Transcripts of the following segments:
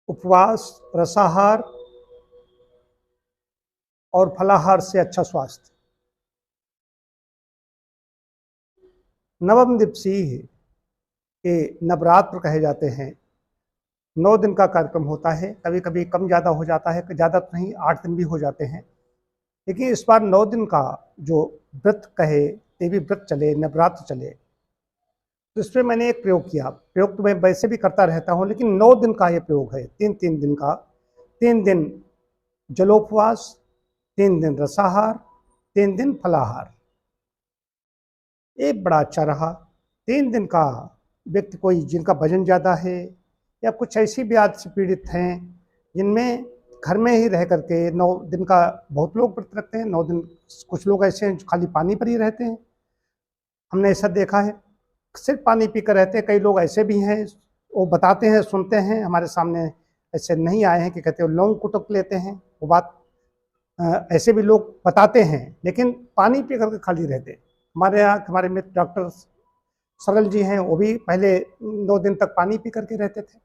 उपवास, रसाहार और फलाहार से अच्छा स्वास्थ्य। नवम दिवसीय के नवरात्र कहे जाते हैं। 9 दिन का कार्यक्रम होता है, कभी कभी कम ज़्यादा हो जाता है, ज़्यादा तो नहीं, 8 दिन भी हो जाते हैं। लेकिन इस बार 9 दिन का जो व्रत कहे, देवी व्रत चले, नवरात्र चले, तो इसमें मैंने एक प्रयोग किया। प्रयोग तो मैं वैसे भी करता रहता हूँ, लेकिन 9 दिन का ये प्रयोग है, 3-3 दिन का। 3 दिन जलोपवास, 3 दिन रसाहार, 3 दिन फलाहार। एक बड़ा अच्छा रहा। 3 दिन का व्यक्ति, कोई जिनका वजन ज़्यादा है या कुछ ऐसी व्याधि से पीड़ित हैं जिनमें घर में ही रह करके 9 दिन का, बहुत लोग व्रत रखते हैं 9 दिन। कुछ लोग ऐसे हैं जो खाली पानी पर ही रहते हैं, हमने ऐसा देखा है, सिर्फ पानी पीकर रहते हैं। कई लोग ऐसे भी हैं, वो बताते हैं, सुनते हैं, हमारे सामने ऐसे नहीं आए हैं कि कहते हैं लौंग कुटक लेते हैं, वो बात ऐसे भी लोग बताते हैं, लेकिन पानी पी करके खाली रहते हैं। हमारे यहाँ हमारे मित्र डॉक्टर सरल जी हैं, वो भी पहले 9 दिन तक पानी पी करके रहते थे।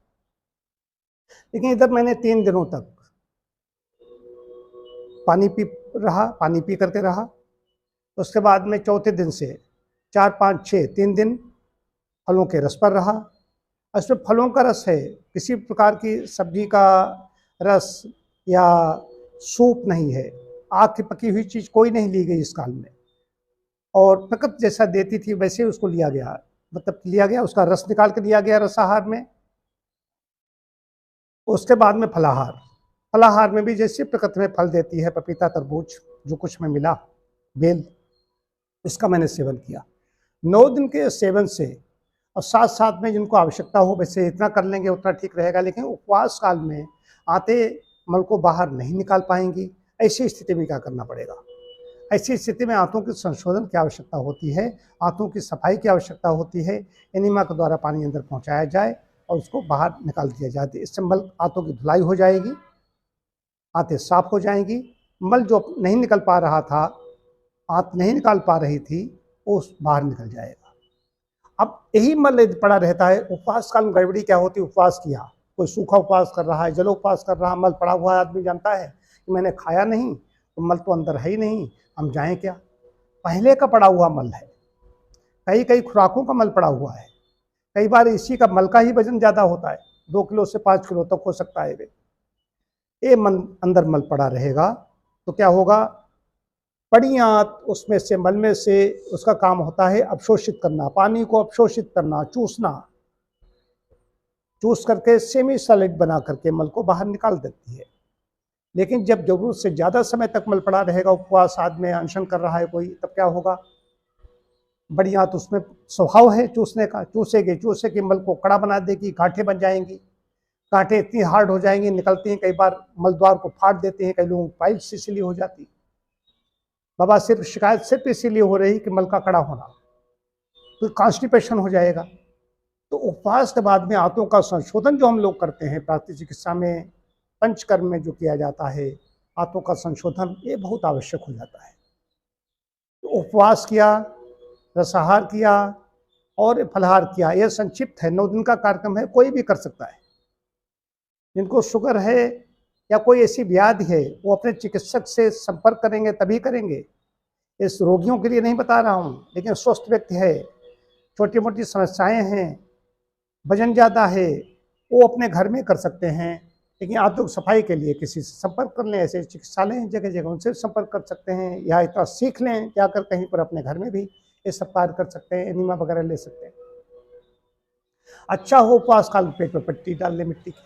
लेकिन इधर मैंने 3 दिनों तक पानी पी करके रहा। उसके बाद में चौथे दिन से 4, 5, 6 3 दिन फलों के रस पर रहा। इसमें फलों का रस है, किसी प्रकार की सब्जी का रस या सूप नहीं है, आग की पकी हुई चीज़ कोई नहीं ली गई इस काल में। और प्रकृति जैसा देती थी वैसे उसको लिया गया, मतलब लिया गया, उसका रस निकाल के लिया गया रसाहार में। उसके बाद में फलाहार। फलाहार में भी जैसे प्रकृति में फल देती है, पपीता, तरबूज, जो कुछ में मिला, बेल, इसका मैंने सेवन किया। 9 दिन के सेवन से, और साथ साथ में जिनको आवश्यकता हो वैसे इतना कर लेंगे उतना ठीक रहेगा, लेकिन उपवास काल में आते मल को बाहर नहीं निकाल पाएंगी। ऐसी स्थिति में क्या करना पड़ेगा? ऐसी स्थिति में आंतों के संशोधन की आवश्यकता होती है, आंतों की सफाई की आवश्यकता होती है। एनिमा के द्वारा पानी अंदर पहुंचाया जाए और उसको बाहर निकाल दिया जाए, इससे मल, आंतों की धुलाई हो जाएगी, आंतें साफ हो जाएंगी। मल जो नहीं निकल पा रहा था, आंत नहीं निकाल पा रही थी, वो बाहर निकल जाएगा। अब यही मल यदि पड़ा रहता है, उपवास काल में गड़बड़ी क्या होती है? उपवास किया, कोई सूखा उपवास कर रहा है, जलोपवास कर रहा है, मल पड़ा हुआ है, आदमी जानता है कि मैंने खाया नहीं तो मल तो अंदर है ही नहीं, हम जाएं क्या? पहले का पड़ा हुआ मल है, कई कई खुराकों का मल पड़ा हुआ है। कई बार इसी का मल का ही वजन ज़्यादा होता है, 2 किलो से 5 किलो तक हो सकता है। ये मन अंदर मल पड़ा रहेगा तो क्या होगा? बड़ी आंत उसमें से, मल में से, उसका काम होता है अवशोषित करना, पानी को अवशोषित करना, चूसना, चूस करके सेमी सॉलिड बना करके मल को बाहर निकाल देती है। लेकिन जब जरूरत से ज़्यादा समय तक मल पड़ा रहेगा, उपवास आदमी अनशन कर रहा है कोई, तब क्या होगा? बड़ी आंत, उसमें स्वभाव है चूसने का, चूसेगी, चूसे के मल को कड़ा बना देगी, गांठें बन जाएंगी, गांठें इतनी हार्ड हो जाएंगी, निकलती हैं, कई बार मल द्वार को फाड़ देते हैं, कई लोगों को पाइल्स इसीलिए हो जाती। बाबा सिर्फ शिकायत सिर्फ इसीलिए हो रही कि मल का कड़ा होना, तो कॉन्स्टिपेशन हो जाएगा। तो उपवास के बाद में आंतों का संशोधन जो हम लोग करते हैं प्राकृतिक चिकित्सा में, पंचकर्म में जो किया जाता है, आंतों का संशोधन, ये बहुत आवश्यक हो जाता है। तो उपवास किया, रसाहार किया और फलाहार किया, यह संक्षिप्त है, 9 दिन का कार्यक्रम है, कोई भी कर सकता है। जिनको शुगर है या कोई ऐसी व्याधि है, वो अपने चिकित्सक से संपर्क करेंगे तभी करेंगे। इस रोगियों के लिए नहीं बता रहा हूँ, लेकिन स्वस्थ व्यक्ति है, छोटी मोटी समस्याएं हैं, वजन ज़्यादा है, वो अपने घर में कर सकते हैं। लेकिन आंतों की सफाई के लिए किसी से संपर्क कर लें, ऐसे चिकित्सालय हैं जगह जगह, उनसे संपर्क कर सकते हैं, या इतना सीख लें जाकर कहीं पर, अपने घर में भी ये सब कार्य कर सकते हैं, एनीमा वगैरह ले सकते हैं। अच्छा हो उपवास काल, पेट में पट्टी डाल लें मिट्टी की।